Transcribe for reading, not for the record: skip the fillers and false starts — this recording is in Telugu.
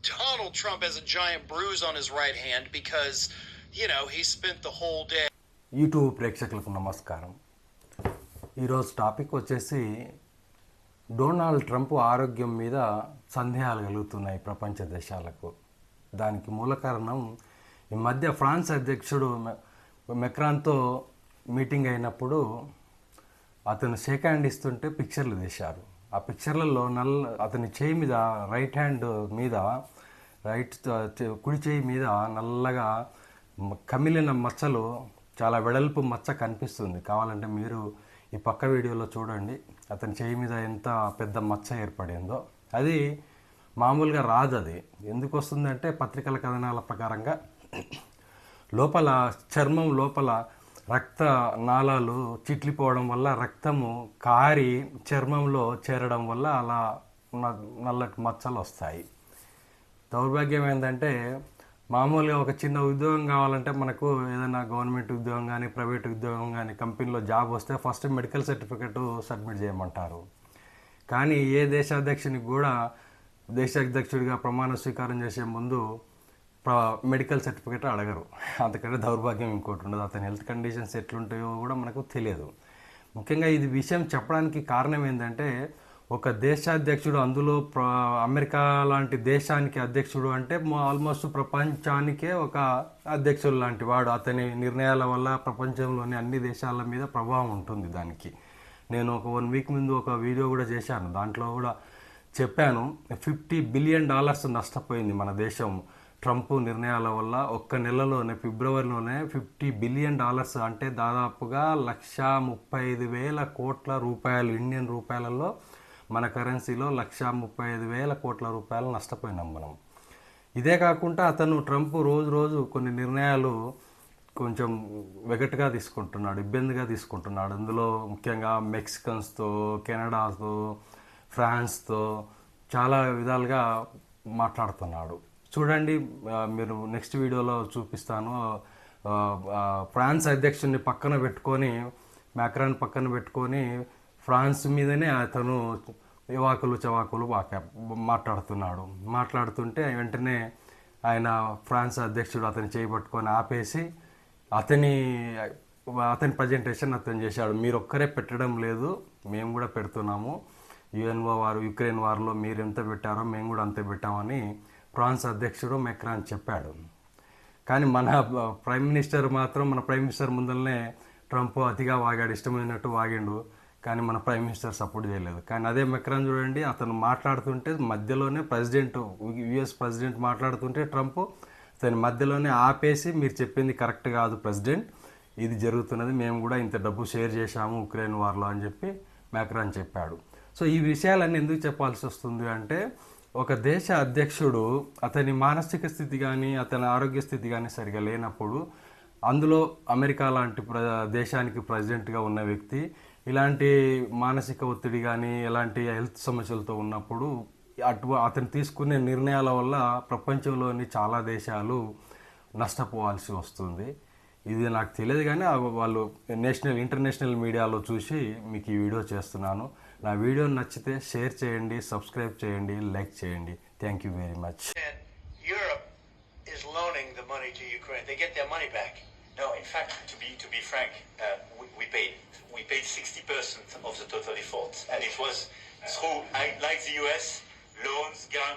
Donald Trump has a giant bruise on his right hand because, he spent the whole day. YouTube ప్రేక్షకులకు నమస్కారం. ఈరోజు టాపిక్ వచ్చేసి డొనాల్డ్ ట్రంప్ ఆరోగ్యం మీద సందేహాలు కలుగుతున్నాయి ప్రపంచ దేశాలకు. దానికి మూల కారణం ఈ మధ్య ఫ్రాన్స్ అధ్యక్షుడు మెక్రాన్తో మీటింగ్ అయినప్పుడు అతను షేక్ హ్యాండ్ ఇస్తుంటే పిక్చర్లు తీశారు. ఆ పిక్చర్లలో అతని చేయి మీద రైట్ హ్యాండ్ మీద కుడి చేయి మీద నల్లగా కమిలిన మచ్చలు, చాలా వెడల్పు మచ్చ కనిపిస్తుంది. కావాలంటే మీరు ఈ పక్క వీడియోలో చూడండి అతని చేయి మీద ఎంత పెద్ద మచ్చ ఏర్పడిందో. అది మామూలుగా రాదు. అది ఎందుకు వస్తుందంటే పత్రికల కథనాల ప్రకారంగా లోపల చర్మం లోపల రక్త నాళాలు చిట్లిపోవడం వల్ల రక్తము కారి చర్మంలో చేరడం వల్ల అలా నల్లటి మచ్చలు వస్తాయి. దౌర్భాగ్యం ఏంటంటే మామూలుగా ఒక చిన్న ఉద్యోగం కావాలంటే మనకు ఏదైనా గవర్నమెంట్ ఉద్యోగం కానీ ప్రైవేట్ ఉద్యోగం కానీ కంపెనీలో జాబ్ వస్తే ఫస్ట్ మెడికల్ సర్టిఫికెట్ సబ్మిట్ చేయమంటారు. కానీ ఏ దేశాధ్యక్షునికి కూడా దేశాధ్యక్షుడిగా ప్రమాణ స్వీకారం చేసే ముందు మెడికల్ సర్టిఫికేట్ అడగరు. అంతకంటే దౌర్భాగ్యం ఇంకోటి ఉండదు. అతని హెల్త్ కండిషన్స్ ఎట్లుంటాయో కూడా మనకు తెలియదు. ముఖ్యంగా ఇది విషయం చెప్పడానికి కారణం ఏంటంటే ఒక దేశాధ్యక్షుడు, అందులో అమెరికా లాంటి దేశానికి అధ్యక్షుడు అంటే ఆల్మోస్ట్ ప్రపంచానికే ఒక అధ్యక్షుడు లాంటి వాడు. అతని నిర్ణయాల వల్ల ప్రపంచంలోని అన్ని దేశాల మీద ప్రభావం ఉంటుంది. దానికి నేను ఒక 1 వీక్ ముందు ఒక వీడియో కూడా చేశాను. దాంట్లో కూడా చెప్పాను $50 బిలియన్ నష్టపోయింది మన దేశం ట్రంప్ నిర్ణయాల వల్ల. ఒక్క నెలలోనే ఫిబ్రవరిలోనే $50 బిలియన్ అంటే దాదాపుగా 135,000 కోట్ల రూపాయలు, ఇండియన్ రూపాయలలో మన కరెన్సీలో 135,000 కోట్ల రూపాయలు నష్టపోయినాం మనం. ఇదే కాకుండా ట్రంప్ రోజు కొన్ని నిర్ణయాలు కొంచెం వెగటుగా తీసుకుంటున్నాడు, ఇబ్బందిగా తీసుకుంటున్నాడు. అందులో ముఖ్యంగా మెక్సికన్స్తో, కెనడాతో, ఫ్రాన్స్తో చాలా విధాలుగా మాట్లాడుతున్నాడు. చూడండి, మీరు నెక్స్ట్ వీడియోలో చూపిస్తాను. ఫ్రాన్స్ అధ్యక్షుడిని పక్కన పెట్టుకొని, మ్యాక్రాన్ పక్కన పెట్టుకొని ఫ్రాన్స్ మీదనే అతను ఇవాకులు చవాకులు మాట్లాడుతున్నాడు. మాట్లాడుతుంటే వెంటనే ఆయన ఫ్రాన్స్ అధ్యక్షుడు అతని చేయబట్టుకొని ఆపేసి అతని ప్రజెంటేషన్ అతను చేశాడు. మీరు ఒక్కరే పెట్టడం లేదు, మేము కూడా పెడుతున్నాము. యుఎన్ఓ వారు యుక్రెయిన్ వారిలో మీరు ఎంత పెట్టారో మేము కూడా అంతే పెట్టామని ఫ్రాన్స్ అధ్యక్షుడు మెక్రాన్ చెప్పాడు. కానీ మన ప్రైమ్ మినిస్టర్ ముందరనే ట్రంప్ అతిగా వాగాడు, ఇష్టమైనట్టు వాగిండు. కానీ మన ప్రైమ్ మినిస్టర్ సపోర్ట్ చేయలేదు. కానీ అదే మెక్రాన్ చూడండి, అతను మాట్లాడుతుంటే మధ్యలోనే యుఎస్ ప్రెసిడెంట్ మాట్లాడుతుంటే ట్రంప్ అతని మధ్యలోనే ఆపేసి మీరు చెప్పింది కరెక్ట్ కాదు ప్రెసిడెంట్, ఇది జరుగుతున్నది, మేము కూడా ఇంత డబ్బు షేర్ చేశాము ఉక్రెయిన్ వార్లో అని చెప్పి మెక్రాన్ చెప్పాడు. సో ఈ విషయాలన్నీ ఎందుకు చెప్పాల్సి వస్తుంది అంటే ఒక దేశ అధ్యక్షుడు అతని మానసిక స్థితి కానీ అతని ఆరోగ్య స్థితి కానీ సరిగా లేనప్పుడు, అందులో అమెరికా లాంటి దేశానికి ప్రెసిడెంట్గా ఉన్న వ్యక్తి ఇలాంటి మానసిక ఒత్తిడి కానీ ఎలాంటి హెల్త్ సమస్యలతో ఉన్నప్పుడు అతను తీసుకునే నిర్ణయాల వల్ల ప్రపంచంలోని చాలా దేశాలు నష్టపోవాల్సి వస్తుంది. ఇది నాకు తెలియదు కానీ వాళ్ళు ఇంటర్నేషనల్ మీడియాలో చూసి మీకు ఈ వీడియో చేస్తున్నాను. నా వీడియో నచ్చితే షేర్ చేయండి, సబ్స్క్రైబ్ చేయండి, లైక్ చేయండి. Thank you very much. Europe is loaning the money to Ukraine. They get their money back. No, in fact, to be frank, we paid 60% of the total default, and it was through, like the US, loans, guarantees.